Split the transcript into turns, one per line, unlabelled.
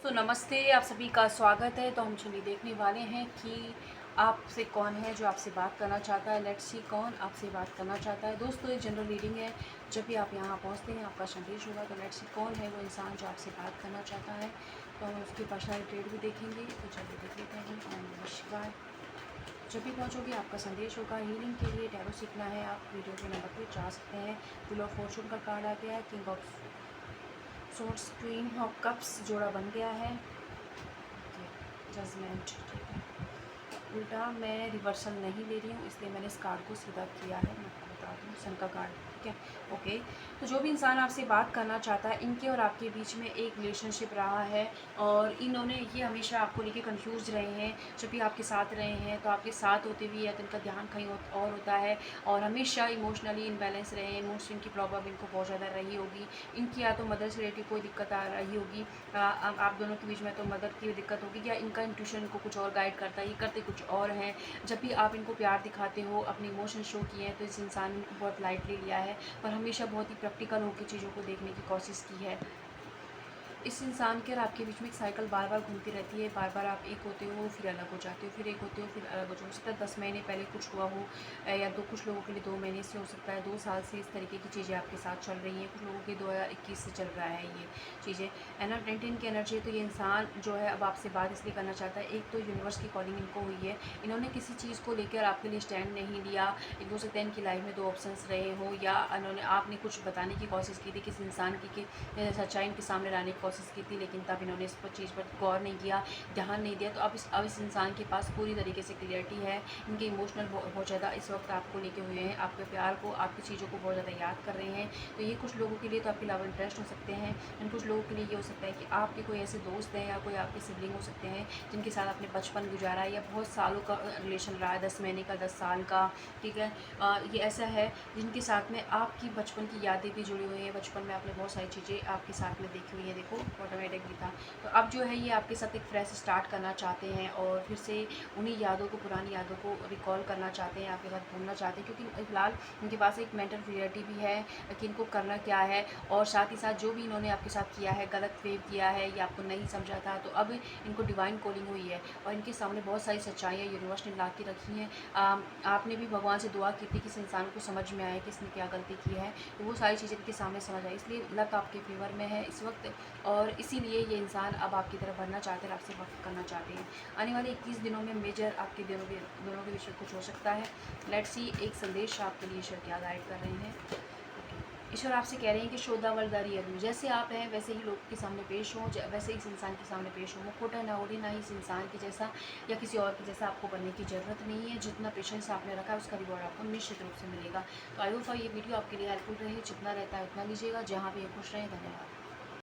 तो नमस्ते, आप सभी का स्वागत है। तो हम चलिए देखने वाले हैं कि आपसे कौन है जो आपसे बात करना चाहता है। लेट्स सी कौन आपसे बात करना चाहता है। दोस्तों, ये जनरल रीडिंग है। जब भी आप यहाँ पहुँचते हैं आपका संदेश होगा। तो लेट्स सी कौन है वो इंसान जो आपसे बात करना चाहता है। तो हम उसकी पर्सनल ट्रेड भी देखेंगे। तो चलिए देख लेते हैं। ओम नमः शिवाय। जब भी पहुँचोगे आपका संदेश होगा। हीलिंग के लिए टैरो सीखना है, आप वीडियो के नंबर पर जा सकते हैं। व्हील ऑफ फॉर्चून का कार्ड आ गया है। King of swords, queen of cups जोड़ा बन गया है। जजमेंट, ठीक है। उल्टा मैं रिवर्सल नहीं ले रही हूँ, इसलिए मैंने इस कार्ड को सीधा किया है। मैं आपको बता दूँ, सन का कार्ड, ठीक है। ओके, तो जो भी इंसान आपसे बात करना चाहता है, इनके और आपके बीच में एक रिलेशनशिप रहा है और इन्होंने ये हमेशा आपको लेके कंफ्यूज रहे हैं। जब भी आपके साथ रहे हैं तो आपके साथ होते हुए या तो इनका ध्यान कहीं और होता है और हमेशा इमोशनली इनबैलेंस रहे हैं। इमोशन की प्रॉब्लम इनको बहुत ज़्यादा रही होगी। इनकी या तो मदर से रिलेटेड कोई दिक्कत आ रही होगी, आप दोनों के बीच में तो मदर की दिक्कत होगी, या इनका इंट्यूशन इनको कुछ और गाइड करता है, ये करते कुछ और हैं। जब भी आप इनको प्यार दिखाते हो, अपने इमोशन शो किए हैं, तो इस इंसान ने इनको बहुत लाइटली लिया है, पर हमेशा बहुत ही प्रैक्टिकल होकर चीज़ों को देखने की कोशिश की है। इस इंसान के और आपके बीच में एक साइकिल बार बार घूमती रहती है। बार बार आप एक होते हो फिर अलग हो जाते हो, फिर एक होते हो फिर अलग हो सकता है 10 महीने पहले कुछ हुआ हो, या तो कुछ लोगों के लिए 2 महीने से हो सकता है, 2 साल से इस तरीके की चीज़ें आपके साथ चल रही हैं। कुछ लोगों के 2021 से चल रहा है ये चीज़ें। एना 19 की एनर्जी है। तो ये इंसान जो है अब आपसे बात इसलिए करना चाहता है, एक तो यूनिवर्स की कॉलिंग इनको हुई है। इन्होंने किसी चीज़ को लेकर आपके लिए स्टैंड नहीं लिया। एक हो सकता है इनकी लाइफ में 2 ऑप्शंस रहे हो, या इन्होंने आपने कुछ बताने की कोशिश की थी किसी इंसान की कि सच्चाई इनके सामने लाने की कोशिश की थी, लेकिन तब इन्होंने इस पर चीज़ पर गौर नहीं किया, ध्यान नहीं दिया। तो अब इस इंसान के पास पूरी तरीके से क्लियरिटी है। इनके इमोशनल बहुत ज़्यादा इस वक्त आपको लेके हुए हैं, आपके प्यार को, आपकी चीज़ों को बहुत ज़्यादा याद कर रहे हैं। तो ये कुछ लोगों के लिए तो आपके लव इंटरेस्ट हो सकते हैं, एंड कुछ लोगों के लिए ये हो सकता है कि आपके कोई ऐसे दोस्त हैं या कोई आपके सिबलिंग हो सकते हैं जिनके साथ आपने बचपन गुजारा है, या बहुत सालों का रिलेशन रहा है, 10 महीने का, 10 साल का, ठीक है। ये ऐसा है जिनके साथ में आपकी बचपन की यादें भी जुड़ी हुई हैं। बचपन में आपने बहुत सारी चीज़ें आपके साथ में देखी हुई हैं। देखो, ऑटोमेटिकली था। तो अब जो है ये आपके साथ एक फ्रेश स्टार्ट करना चाहते हैं और फिर से उन्हीं यादों को, पुरानी यादों को रिकॉल करना चाहते हैं, आपके साथ घूमना चाहते हैं, क्योंकि फिलहाल इनके पास एक मेंटल क्लियरिटी भी है कि इनको करना क्या है। और साथ ही साथ जो भी इन्होंने आपके साथ किया है, गलत फेव किया है या आपको नहीं समझा था, तो अब इनको डिवाइन कॉलिंग हुई है और इनके सामने बहुत सारी सच्चाइयाँ यूनिवर्स ने ला के रखी हैं। आपने भी भगवान से दुआ की थी कि इस इंसान को समझ में आए कि इसने क्या गलती की है, तो वो सारी चीज़ें इनके सामने समझ आई। इसलिए लक आपके फेवर में है इस वक्त, और इसीलिए ये इंसान अब आपकी तरफ बढ़ना चाहते हैं, आपसे वक्त करना चाहते हैं। आने वाले 21 दिनों में मेजर आपके दोनों के विषय कुछ हो सकता है। लेट्स सी एक संदेश आपके लिए ईश्वर क्या गाइड कर रहे हैं। ईश्वर आपसे कह रहे हैं कि शोधा वरदारी अरु, जैसे आप हैं वैसे ही लोग के सामने पेश हों, वैसे इस इंसान के सामने पेश हो। वो खोटा ना हो रही, ना ही इस इंसान के जैसा या किसी और के जैसा आपको बनने की ज़रूरत नहीं है। जितना पेशेंस आपने रखा है उसका रिवॉर्ड आपको निश्चित रूप से मिलेगा। तो आई होप ये वीडियो आपके लिए हेल्पफुल रहे। जितना रहता है उतना लीजिएगा। जहाँ भी खुश रहें। धन्यवाद।